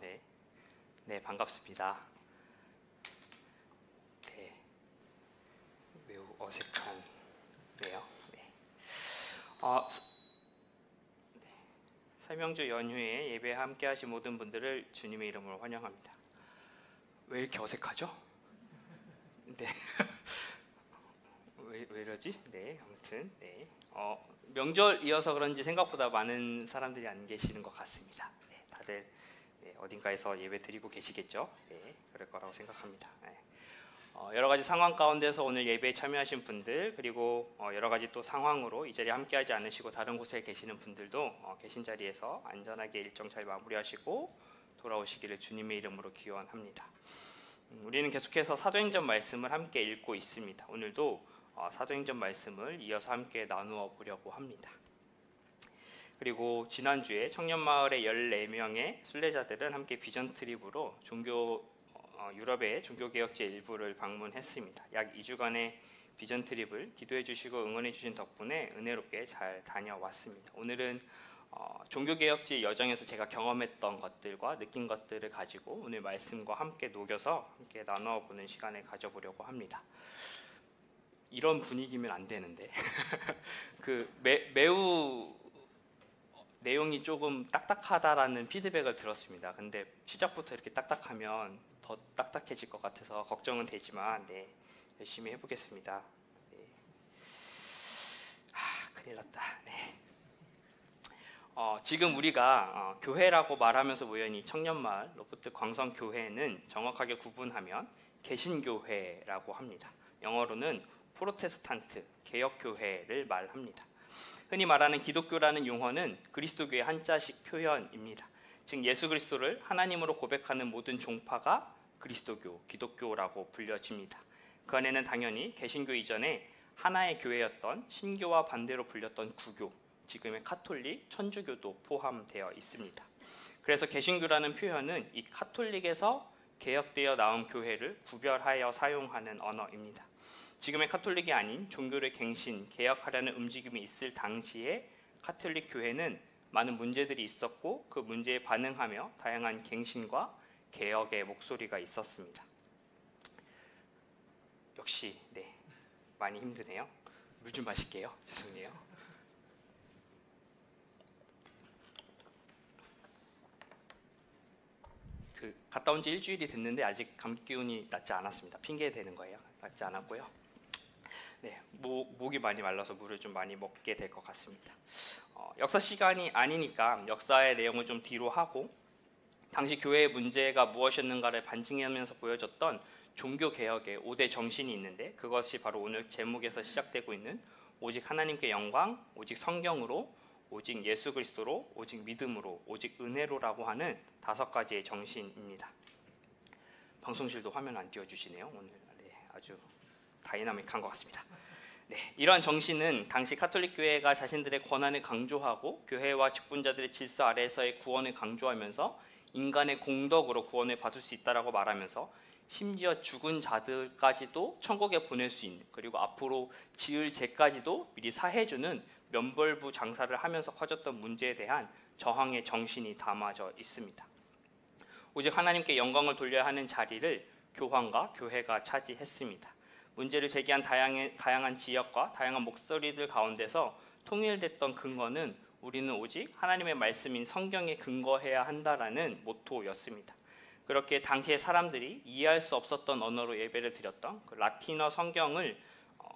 네. 네, 반갑습니다. 네, 매우 어색하네요. 네. 설명주 연휴에 예배에 함께하신 모든 분들을 주님의 이름으로 환영합니다. 왜 이렇게 어색하죠? 네. 왜 이러지? 네, 아무튼 네. 명절이어서 그런지 생각보다 많은 사람들이 안 계시는 것 같습니다. 네, 다들 어딘가에서 예배 드리고 계시겠죠? 네, 그럴 거라고 생각합니다. 네. 여러 가지 상황 가운데서 오늘 예배에 참여하신 분들, 그리고 여러 가지 또 상황으로 이 자리에 함께하지 않으시고 다른 곳에 계시는 분들도 계신 자리에서 안전하게 일정 잘 마무리하시고 돌아오시기를 주님의 이름으로 기원합니다. 우리는 계속해서 사도행전 말씀을 함께 읽고 있습니다. 오늘도 사도행전 말씀을 이어서 함께 나누어 보려고 합니다. 그리고 지난주에 청년마을의 14명의 순례자들은 함께 비전 트립으로 유럽의 종교개혁제 일부를 방문했습니다. 약 2주간의 비전 트립을 기도해 주시고 응원해 주신 덕분에 은혜롭게 잘 다녀왔습니다. 오늘은 종교개혁제 여정에서 제가 경험했던 것들과 느낀 것들을 가지고 오늘 말씀과 함께 녹여서 함께 나눠보는 시간을 가져보려고 합니다. 이런 분위기면 안 되는데 매우 내용이 조금 딱딱하다라는 피드백을 들었습니다. 근데 시작부터 이렇게 딱딱하면 더 딱딱해질 것 같아서 걱정은 되지만 열심히 해보겠습니다. 큰일 났다. 지금 우리가 교회라고 말하면서 우연히 청년마을 로프트 광성교회는 정확하게 구분하면 개신교회라고 합니다. 영어로는 프로테스탄트, 개혁교회를 말합니다. 흔히 말하는 기독교라는 용어는 그리스도교의 한자식 표현입니다. 즉 예수 그리스도를 하나님으로 고백하는 모든 종파가 그리스도교, 기독교라고 불려집니다. 그 안에는 당연히 개신교 이전에 하나의 교회였던 신교와 반대로 불렸던 구교, 지금의 카톨릭, 천주교도 포함되어 있습니다. 그래서 개신교라는 표현은 이 카톨릭에서 개혁되어 나온 교회를 구별하여 사용하는 언어입니다. 지금의 카톨릭이 아닌 종교를 갱신, 개혁하려는 움직임이 있을 당시에 카톨릭 교회는 많은 문제들이 있었고 그 문제에 반응하며 다양한 갱신과 개혁의 목소리가 있었습니다. 역시 많이 힘드네요. 물 좀 마실게요. 죄송해요. 갔다 온 지 일주일이 됐는데 아직 감기 기운이 낫지 않았습니다. 핑계 대는 거예요. 낫지 않았고요. 목이 많이 말라서 물을 좀 많이 먹게 될 것 같습니다. 역사 시간이 아니니까 역사의 내용을 좀 뒤로 하고 당시 교회의 문제가 무엇이었는가를 반증하면서 보여줬던 종교개혁의 5대 정신이 있는데 그것이 바로 오늘 제목에서 시작되고 있는 오직 하나님께 영광, 오직 성경으로, 오직 예수 그리스도로, 오직 믿음으로, 오직 은혜로라고 하는 5가지의 정신입니다. 방송실도 화면 안 띄워주시네요. 오늘 아주 다이나믹한 것 같습니다. 이러한 정신은 당시 카톨릭 교회가 자신들의 권한을 강조하고 교회와 직분자들의 질서 아래에서의 구원을 강조하면서 인간의 공덕으로 구원을 받을 수 있다라고 말하면서 심지어 죽은 자들까지도 천국에 보낼 수 있는, 그리고 앞으로 지을 죄까지도 미리 사해주는 면벌부 장사를 하면서 커졌던 문제에 대한 저항의 정신이 담아져 있습니다. 오직 하나님께 영광을 돌려야 하는 자리를 교황과 교회가 차지했습니다. 문제를 제기한 다양한 지역과 다양한 목소리들 가운데서 통일됐던 근거는 우리는 오직 하나님의 말씀인 성경에 근거해야 한다라는 모토였습니다. 그렇게 당시의 사람들이 이해할 수 없었던 언어로 예배를 드렸던 그 라틴어 성경을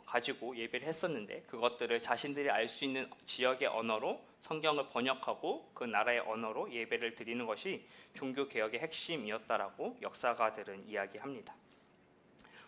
가지고 예배를 했었는데 그것들을 자신들이 알 수 있는 지역의 언어로 성경을 번역하고 그 나라의 언어로 예배를 드리는 것이 종교개혁의 핵심이었다라고 역사가들은 이야기합니다.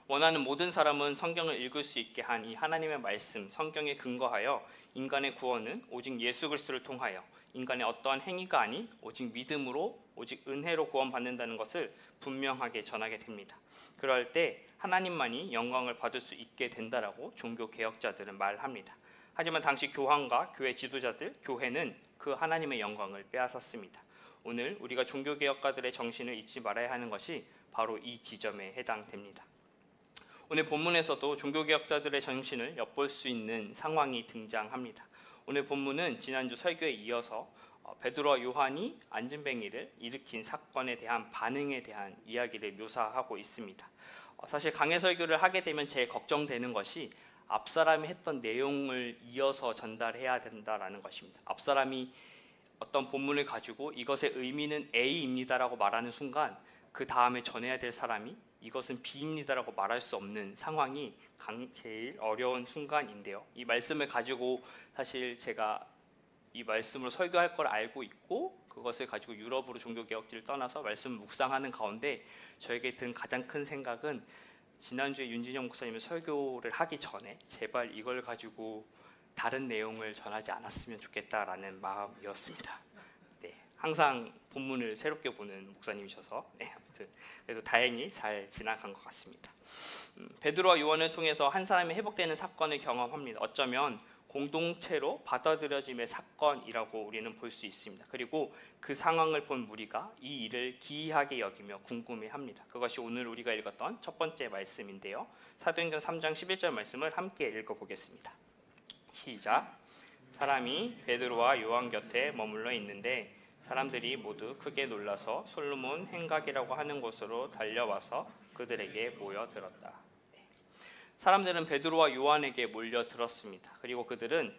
원하는 모든 사람은 성경을 읽을 수 있게 한 이 하나님의 말씀, 성경에 근거하여 인간의 구원은 오직 예수 그리스도를 통하여 인간의 어떠한 행위가 아닌 오직 믿음으로, 오직 은혜로 구원받는다는 것을 분명하게 전하게 됩니다. 그럴 때 하나님만이 영광을 받을 수 있게 된다라고 종교개혁자들은 말합니다. 하지만 당시 교황과 교회 지도자들, 교회는 그 하나님의 영광을 빼앗았습니다. 오늘 우리가 종교개혁가들의 정신을 잊지 말아야 하는 것이 바로 이 지점에 해당됩니다. 오늘 본문에서도 종교개혁자들의 정신을 엿볼 수 있는 상황이 등장합니다. 오늘 본문은 지난주 설교에 이어서 베드로와 요한이 안진뱅이를 일으킨 사건에 대한 반응에 대한 이야기를 묘사하고 있습니다. 사실 강해 설교를 하게 되면 제일 걱정되는 것이 앞사람이 했던 내용을 이어서 전달해야 된다라는 것입니다. 앞사람이 어떤 본문을 가지고 이것의 의미는 A입니다라고 말하는 순간 그 다음에 전해야 될 사람이 이것은 B입니다라고 말할 수 없는 상황이 제일 어려운 순간인데요. 이 말씀을 가지고 사실 제가 이 말씀으로 설교할 걸 알고 있고 그것을 가지고 유럽으로 종교개혁지를 떠나서 말씀을 묵상하는 가운데 저에게 든 가장 큰 생각은 지난주에 윤진영 목사님의 설교를 하기 전에 제발 이걸 가지고 다른 내용을 전하지 않았으면 좋겠다라는 마음이었습니다. 네, 항상 본문을 새롭게 보는 목사님이셔서 아무튼 그래도 다행히 잘 지나간 것 같습니다. 베드로와 요한을 통해서 한 사람이 회복되는 사건을 경험합니다. 어쩌면 공동체로 받아들여짐의 사건이라고 우리는 볼 수 있습니다. 그리고 그 상황을 본 무리가 이 일을 기이하게 여기며 궁금해합니다. 그것이 오늘 우리가 읽었던 첫 번째 말씀인데요. 사도행전 3장 11절 말씀을 함께 읽어보겠습니다. 시작. 사람이 베드로와 요한 곁에 머물러 있는데 사람들이 모두 크게 놀라서 솔로몬 행각이라고 하는 곳으로 달려와서 그들에게 모여들었다. 사람들은 베드로와 요한에게 몰려들었습니다. 그리고 그들은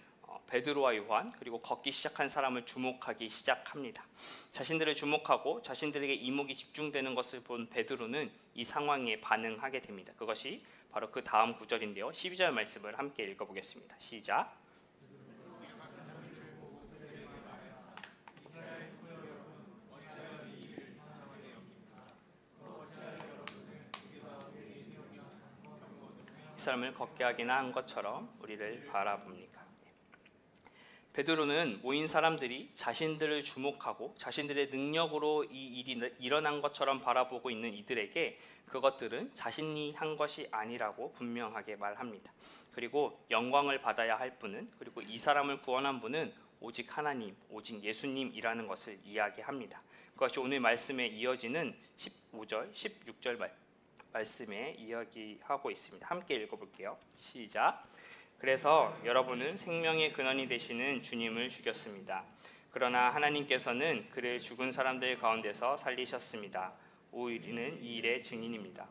베드로와 요한 그리고 걷기 시작한 사람을 주목하기 시작합니다. 자신들을 주목하고 자신들에게 이목이 집중되는 것을 본 베드로는 이 상황에 반응하게 됩니다. 그것이 바로 그 다음 구절인데요. 12절 말씀을 함께 읽어보겠습니다. 시작. 사람을 걷게 하기나 한 것처럼 우리를 바라봅니까? 베드로는 모인 사람들이 자신들을 주목하고 자신들의 능력으로 이 일이 일어난 것처럼 바라보고 있는 이들에게 그것들은 자신이 한 것이 아니라고 분명하게 말합니다. 그리고 영광을 받아야 할 분은 그리고 이 사람을 구원한 분은 오직 하나님, 오직 예수님이라는 것을 이야기합니다. 그것이 오늘 말씀에 이어지는 15절, 16절 말씀에 이야기하고 있습니다. 함께 읽어볼게요. 시작. 그래서 여러분은 생명의 근원이 되시는 주님을 죽였습니다. 그러나 하나님께서는 그를 죽은 사람들 가운데서 살리셨습니다. 우리는 이 일의 증인입니다.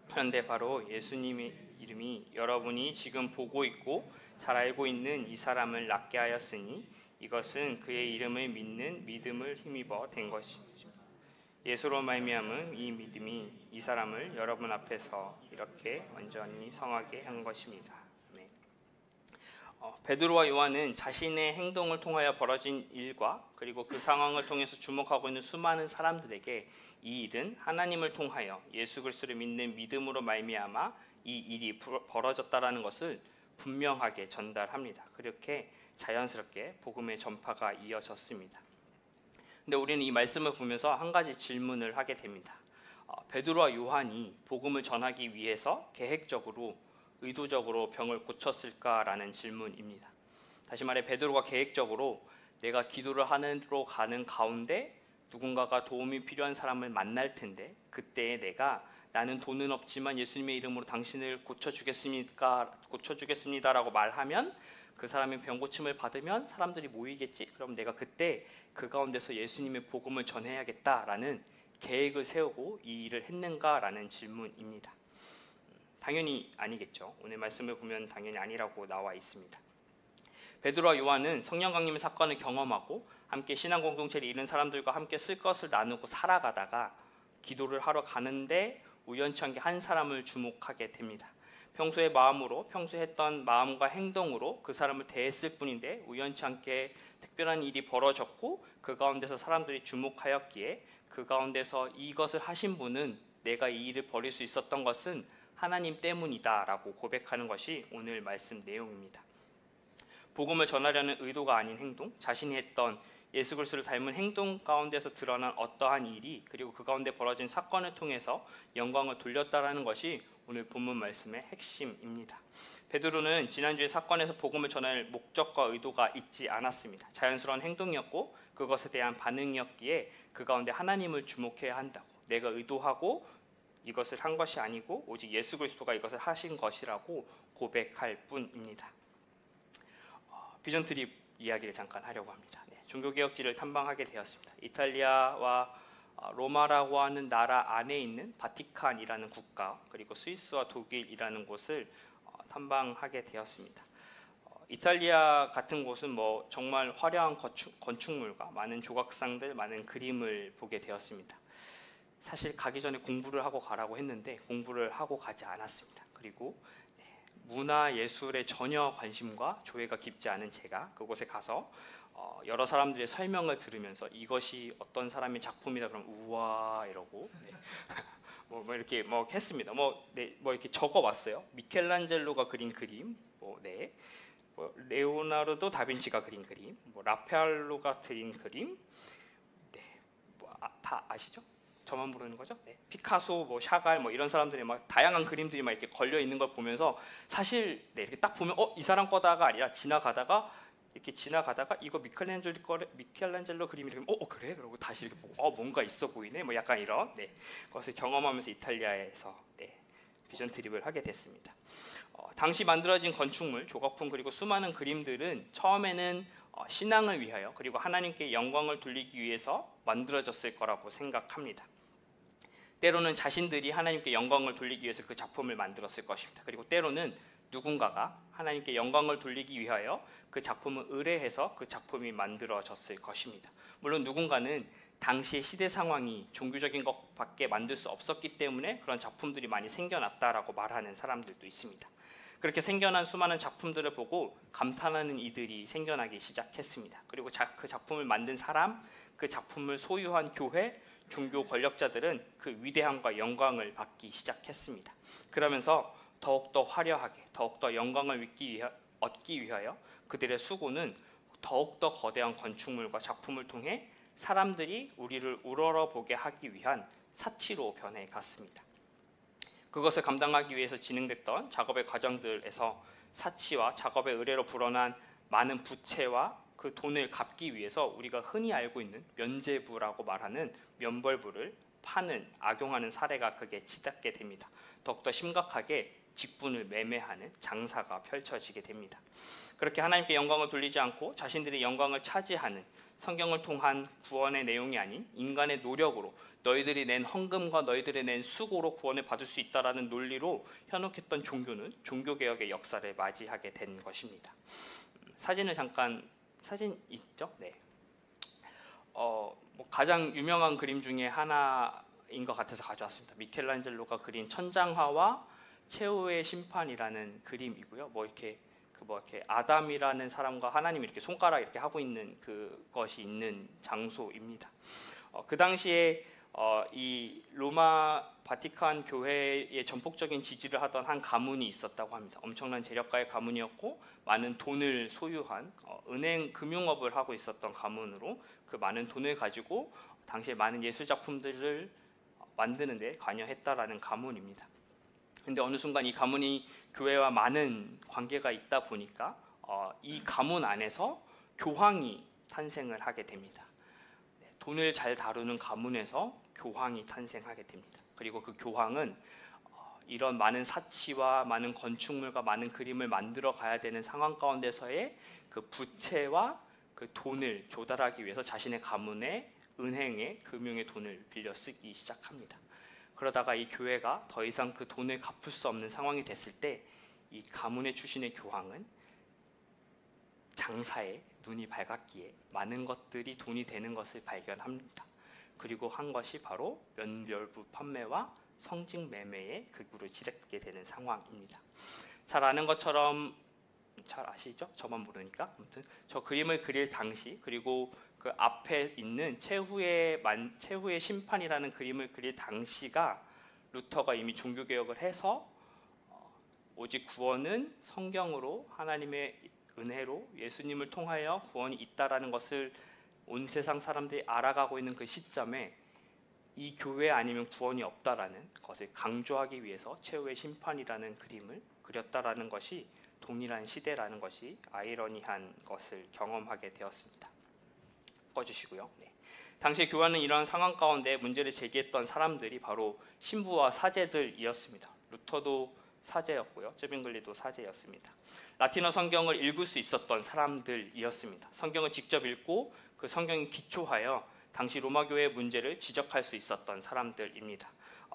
그런데 바로 예수님의 이름이 여러분이 지금 보고 있고 잘 알고 있는 이 사람을 낫게 하였으니 이것은 그의 이름을 믿는 믿음을 힘입어 된 것입니다. 예수로 말미암은 이 믿음이 이 사람을 여러분 앞에서 이렇게 완전히 성하게 한 것입니다. 네. 베드로와 요한은 자신의 행동을 통하여 벌어진 일과 그리고 그 상황을 통해서 주목하고 있는 수많은 사람들에게 이 일은 하나님을 통하여 예수 그리스도를 믿는 믿음으로 말미암아 이 일이 벌어졌다라는 것을 분명하게 전달합니다. 그렇게 자연스럽게 복음의 전파가 이어졌습니다. 근데 우리는 이 말씀을 보면서 한 가지 질문을 하게 됩니다. 베드로와 요한이 복음을 전하기 위해서 계획적으로 의도적으로 병을 고쳤을까라는 질문입니다. 다시 말해 베드로가 계획적으로 내가 기도를 하러 가는 가운데 누군가가 도움이 필요한 사람을 만날 텐데 그때 내가 나는 돈은 없지만 예수님의 이름으로 당신을 고쳐주겠습니다라고 말하면 그 사람이 병고침을 받으면 사람들이 모이겠지. 그럼 내가 그때 그 가운데서 예수님의 복음을 전해야겠다라는 계획을 세우고 이 일을 했는가라는 질문입니다. 당연히 아니겠죠. 오늘 말씀을 보면 당연히 아니라고 나와 있습니다. 베드로와 요한은 성령 강림의 사건을 경험하고 함께 신앙 공동체를 이룬 사람들과 함께 쓸 것을 나누고 살아가다가 기도를 하러 가는데 우연치 않게 한 사람을 주목하게 됩니다. 평소의 마음으로 평소에 했던 마음과 행동으로 그 사람을 대했을 뿐인데 우연치 않게 특별한 일이 벌어졌고 그 가운데서 사람들이 주목하였기에 그 가운데서 이것을 하신 분은 내가 이 일을 벌일 수 있었던 것은 하나님 때문이다 라고 고백하는 것이 오늘 말씀 내용입니다. 복음을 전하려는 의도가 아닌 행동, 자신이 했던 예수 그리스도를 닮은 행동 가운데서 드러난 어떠한 일이 그리고 그 가운데 벌어진 사건을 통해서 영광을 돌렸다라는 것이 오늘 본문 말씀의 핵심입니다. 베드로는 지난주의 사건에서 복음을 전할 목적과 의도가 있지 않았습니다. 자연스러운 행동이었고 그것에 대한 반응이었기에 그 가운데 하나님을 주목해야 한다고 내가 의도하고 이것을 한 것이 아니고 오직 예수 그리스도가 이것을 하신 것이라고 고백할 뿐입니다. 비전 트립 이야기를 잠깐 하려고 합니다. 네, 종교개혁지를 탐방하게 되었습니다. 이탈리아와 로마라고 하는 나라 안에 있는 바티칸이라는 국가, 그리고 스위스와 독일이라는 곳을 탐방하게 되었습니다. 이탈리아 같은 곳은 뭐 정말 화려한 건축물과 많은 조각상들, 많은 그림을 보게 되었습니다. 사실 가기 전에 공부를 하고 가라고 했는데 공부를 하고 가지 않았습니다. 그리고 문화 예술에 전혀 관심과 조예가 깊지 않은 제가 그곳에 가서 여러 사람들의 설명을 들으면서 이것이 어떤 사람의 작품이다 그러면 우와 이러고 뭐 이렇게 뭐 했습니다. 뭐 이렇게 적어 왔어요. 미켈란젤로가 그린 그림, 뭐 레오나르도 다빈치가 그린 그림, 뭐 라파엘로가 그린 그림, 다 아시죠? 저만 모르는 거죠? 네. 피카소, 뭐 샤갈, 뭐 이런 사람들이 막 다양한 그림들이 막 이렇게 걸려 있는 걸 보면서 사실 이렇게 딱 보면 이 사람 거다가 아니라 지나가다가 이거 미켈란젤로 그림이라면 그래? 그러고 다시 이렇게 보고 뭔가 있어 보이네. 뭐 약간 이런 것을 경험하면서 이탈리아에서 비전 트립을 하게 됐습니다. 당시 만들어진 건축물, 조각품 그리고 수많은 그림들은 처음에는 신앙을 위하여 그리고 하나님께 영광을 돌리기 위해서 만들어졌을 거라고 생각합니다. 때로는 자신들이 하나님께 영광을 돌리기 위해서 그 작품을 만들었을 것입니다. 그리고 때로는 누군가가 하나님께 영광을 돌리기 위하여 그 작품을 의뢰해서 그 작품이 만들어졌을 것입니다. 물론 누군가는 당시의 시대 상황이 종교적인 것밖에 만들 수 없었기 때문에 그런 작품들이 많이 생겨났다라고 말하는 사람들도 있습니다. 그렇게 생겨난 수많은 작품들을 보고 감탄하는 이들이 생겨나기 시작했습니다. 그리고 그 작품을 만든 사람, 그 작품을 소유한 교회, 종교 권력자들은 그 위대함과 영광을 받기 시작했습니다. 그러면서 더욱더 화려하게, 더욱더 영광을 얻기 위하여 그들의 수고는 더욱더 거대한 건축물과 작품을 통해 사람들이 우리를 우러러보게 하기 위한 사치로 변해갔습니다. 그것을 감당하기 위해서 진행됐던 작업의 과정들에서 사치와 작업의 의뢰로 불어난 많은 부채와 그 돈을 갚기 위해서 우리가 흔히 알고 있는 면죄부라고 말하는 면벌부를 파는, 악용하는 사례가 크게 잦게 됩니다. 더욱더 심각하게 직분을 매매하는 장사가 펼쳐지게 됩니다. 그렇게 하나님께 영광을 돌리지 않고 자신들의 영광을 차지하는, 성경을 통한 구원의 내용이 아닌 인간의 노력으로 너희들이 낸 헌금과 너희들이 낸 수고로 구원을 받을 수 있다라는 논리로 현혹했던 종교는 종교개혁의 역사를 맞이하게 된 것입니다. 사진 있죠? 네. 가장 유명한 그림 중에 하나인 것 같아서 가져왔습니다. 미켈란젤로가 그린 천장화와 최후의 심판이라는 그림이고요. 이렇게 아담이라는 사람과 하나님이 이렇게 손가락 이렇게 하고 있는 그것이 있는 장소입니다. 그 당시에 이 로마 바티칸 교회의 전폭적인 지지를 하던 한 가문이 있었다고 합니다. 엄청난 재력가의 가문이었고 많은 돈을 소유한 은행 금융업을 하고 있었던 가문으로 그 많은 돈을 가지고 당시에 많은 예술 작품들을 만드는 데 관여했다라는 가문입니다. 근데 어느 순간 이 가문이 교회와 많은 관계가 있다 보니까 이 가문 안에서 교황이 탄생을 하게 됩니다. 돈을 잘 다루는 가문에서 교황이 탄생하게 됩니다. 그리고 그 교황은 이런 많은 사치와 많은 건축물과 많은 그림을 만들어 가야 되는 상황 가운데서의 그 부채와 그 돈을 조달하기 위해서 자신의 가문의 은행에 금융의 돈을 빌려 쓰기 시작합니다. 그러다가 이 교회가 더 이상 그 돈을 갚을 수 없는 상황이 됐을 때 이 가문의 출신의 교황은 장사에 눈이 밝았기에 많은 것들이 돈이 되는 것을 발견합니다. 그리고 한 것이 바로 면벌부 판매와 성직 매매의 극으로 치닫게 되는 상황입니다. 잘 아는 것처럼, 잘 아시죠? 저만 모르니까. 아무튼 저 그림을 그릴 당시, 그리고 그 앞에 있는 최후의 심판이라는 그림을 그릴 당시가 루터가 이미 종교개혁을 해서 오직 구원은 성경으로 하나님의 은혜로 예수님을 통하여 구원이 있다라는 것을 온 세상 사람들이 알아가고 있는 그 시점에 이 교회 아니면 구원이 없다라는 것을 강조하기 위해서 최후의 심판이라는 그림을 그렸다라는 것이 동일한 시대라는 것이 아이러니한 것을 경험하게 되었습니다. 꺼주시고요. 네. 당시 교회는 이런 상황 가운데 문제를 제기했던 사람들이 바로 신부와 사제들이었습니다. 루터도 사제였고요. 쯔빙글리도 사제였습니다. 라틴어 성경을 읽을 수 있었던 사람들이었습니다. 성경을 직접 읽고 그 성경에 기초하여 당시 로마 교회의 문제를 지적할 수 있었던 사람들입니다.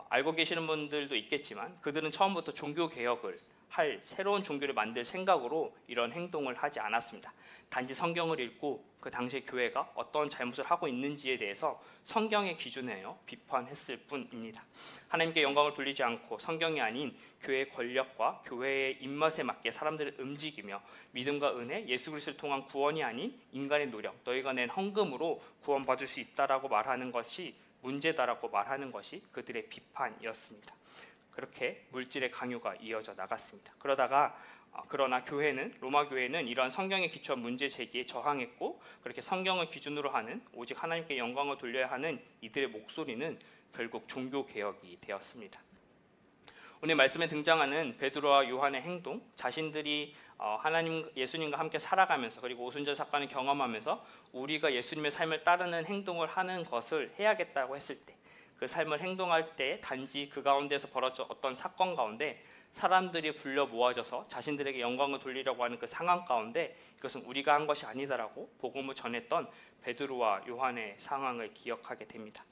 알고 계시는 분들도 있겠지만 그들은 처음부터 종교 개혁을 할 새로운 종교를 만들 생각으로 이런 행동을 하지 않았습니다. 단지 성경을 읽고 그 당시 교회가 어떤 잘못을 하고 있는지에 대해서 성경의 기준에요 비판했을 뿐입니다. 하나님께 영광을 돌리지 않고 성경이 아닌 교회의 권력과 교회의 입맛에 맞게 사람들을 움직이며 믿음과 은혜, 예수 그리스도를 통한 구원이 아닌 인간의 노력, 너희가 낸 헌금으로 구원받을 수 있다라고 말하는 것이 문제다라고 말하는 것이 그들의 비판이었습니다. 그렇게 물질의 강요가 이어져 나갔습니다. 그러나 로마 교회는 이러한 성경에 기초한 문제 제기에 저항했고, 그렇게 성경을 기준으로 하는 오직 하나님께 영광을 돌려야 하는 이들의 목소리는 결국 종교 개혁이 되었습니다. 오늘 말씀에 등장하는 베드로와 요한의 행동, 자신들이 예수님과 함께 살아가면서 그리고 오순절 사건을 경험하면서 우리가 예수님의 삶을 따르는 행동을 하는 것을 해야겠다고 했을 때, 그 삶을 행동할 때 단지 그 가운데서 벌어져 어떤 사건 가운데 사람들이 불려 모아져서 자신들에게 영광을 돌리려고 하는 그 상황 가운데 이것은 우리가 한 것이 아니다라고 복음을 전했던 베드로와 요한의 상황을 기억하게 됩니다.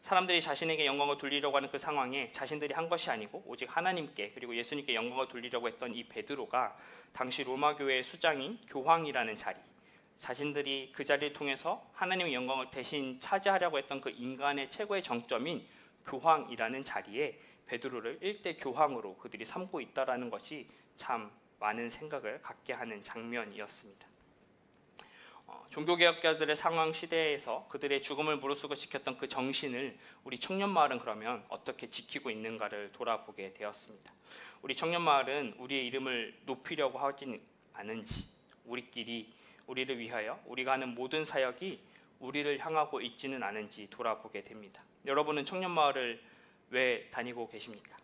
사람들이 자신에게 영광을 돌리려고 하는 그 상황에 자신들이 한 것이 아니고 오직 하나님께 그리고 예수님께 영광을 돌리려고 했던 이 베드로가 당시 로마 교회의 수장인 교황이라는 자리, 자신들이 그 자리를 통해서 하나님의 영광을 대신 차지하려고 했던 그 인간의 최고의 정점인 교황이라는 자리에 베드로를 일대 교황으로 그들이 삼고 있다라는 것이 참 많은 생각을 갖게 하는 장면이었습니다. 종교개혁자들의 상황 시대에서 그들의 죽음을 무릅쓰고 지켰던 그 정신을 우리 청년마을은 그러면 어떻게 지키고 있는가를 돌아보게 되었습니다. 우리 청년마을은 우리의 이름을 높이려고 하지는 않은지, 우리를 위하여 우리가 하는 모든 사역이 우리를 향하고 있지는 않은지 돌아보게 됩니다. 여러분은 청년마을을 왜 다니고 계십니까?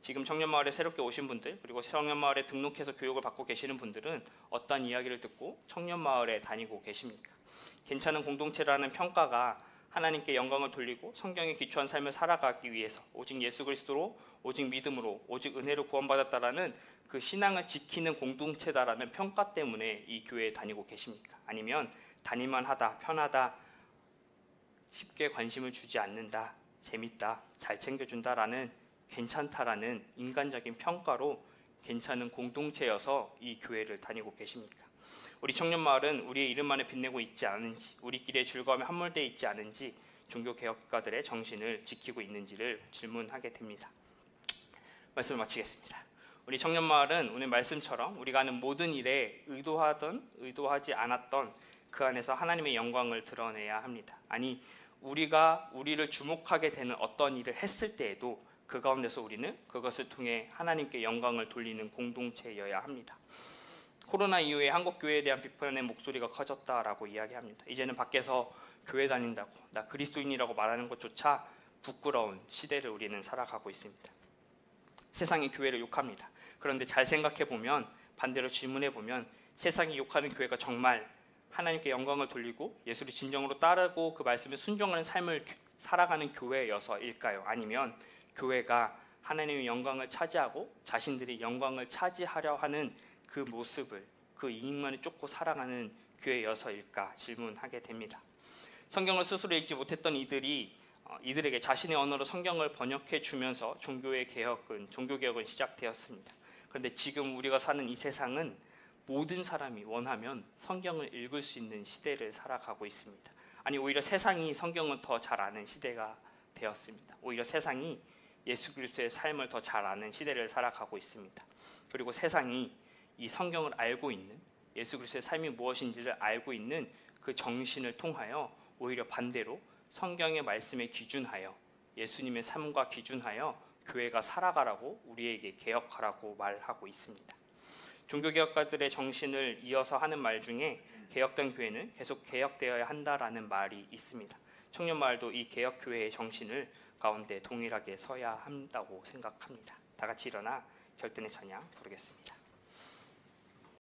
지금 청년마을에 새롭게 오신 분들, 그리고 청년마을에 등록해서 교육을 받고 계시는 분들은 어떤 이야기를 듣고 청년마을에 다니고 계십니까? 괜찮은 공동체라는 평가가 하나님께 영광을 돌리고 성경에 기초한 삶을 살아가기 위해서 오직 예수 그리스도로, 오직 믿음으로, 오직 은혜로 구원받았다라는 그 신앙을 지키는 공동체다라는 평가 때문에 이 교회에 다니고 계십니까? 아니면 다닐만 하다, 편하다, 쉽게 관심을 주지 않는다, 재밌다, 잘 챙겨준다라는 괜찮다라는 인간적인 평가로 괜찮은 공동체여서 이 교회를 다니고 계십니까? 우리 청년마을은 우리의 이름만을 빛내고 있지 않은지, 우리끼리의 즐거움에 함몰되어 있지 않은지, 종교개혁가들의 정신을 지키고 있는지를 질문하게 됩니다. 말씀을 마치겠습니다. 우리 청년마을은 오늘 말씀처럼 우리가 하는 모든 일에 의도하든 의도하지 않았던 그 안에서 하나님의 영광을 드러내야 합니다. 아니, 우리가 우리를 주목하게 되는 어떤 일을 했을 때에도 그 가운데서 우리는 그것을 통해 하나님께 영광을 돌리는 공동체여야 합니다. 코로나 이후에 한국 교회에 대한 비판의 목소리가 커졌다라고 이야기합니다. 이제는 밖에서 교회 다닌다고, 나 그리스도인이라고 말하는 것조차 부끄러운 시대를 우리는 살아가고 있습니다. 세상이 교회를 욕합니다. 그런데 잘 생각해 보면, 반대로 질문해 보면, 세상이 욕하는 교회가 정말 하나님께 영광을 돌리고 예수를 진정으로 따르고 그 말씀에 순종하는 삶을 살아가는 교회여서일까요? 아니면 교회가 하나님의 영광을 차지하고 자신들이 영광을 차지하려 하는 그 모습을, 그 이익만을 쫓고 살아가는 교회여서일까 질문하게 됩니다. 성경을 스스로 읽지 못했던 이들에게 자신의 언어로 성경을 번역해 주면서 종교개혁은 시작되었습니다. 그런데 지금 우리가 사는 이 세상은 모든 사람이 원하면 성경을 읽을 수 있는 시대를 살아가고 있습니다. 아니, 오히려 세상이 성경을 더 잘 아는 시대가 되었습니다. 오히려 세상이 예수 그리스도의 삶을 더 잘 아는 시대를 살아가고 있습니다. 그리고 세상이 이 성경을 알고 있는, 예수 그리스도의 삶이 무엇인지를 알고 있는 그 정신을 통하여 오히려 반대로 성경의 말씀에 기준하여, 예수님의 삶과 기준하여 교회가 살아가라고, 우리에게 개혁하라고 말하고 있습니다. 종교개혁가들의 정신을 이어서 하는 말 중에 개혁된 교회는 계속 개혁되어야 한다라는 말이 있습니다. 청년마을도 이 개혁교회의 정신을 가운데 동일하게 서야 한다고 생각합니다. 다 같이 일어나 결단의 찬양 부르겠습니다.